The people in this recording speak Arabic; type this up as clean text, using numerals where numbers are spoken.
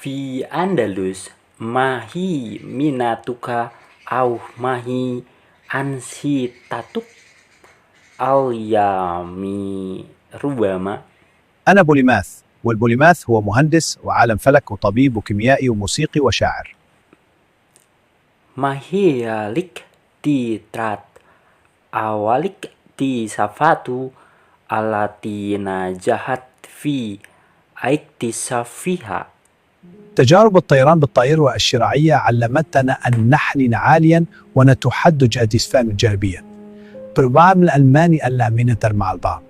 في أندلس ما هي ميناتك أو ما هي أنشطتك اليومية ربما؟ أنا بوليماث، والبوليماث هو مهندس وعالم فلك وطبيب وكيميائي وموسيقي وشاعر. ما هي لك ترات أولك صفات التي نجحت في اكتشافها؟ تجارب الطيران بالطائرة والشراعية علمتنا أن نحن عاليا ونتحدج أجسام جانبيا. بالرغم من الألماني ألا مع البعض.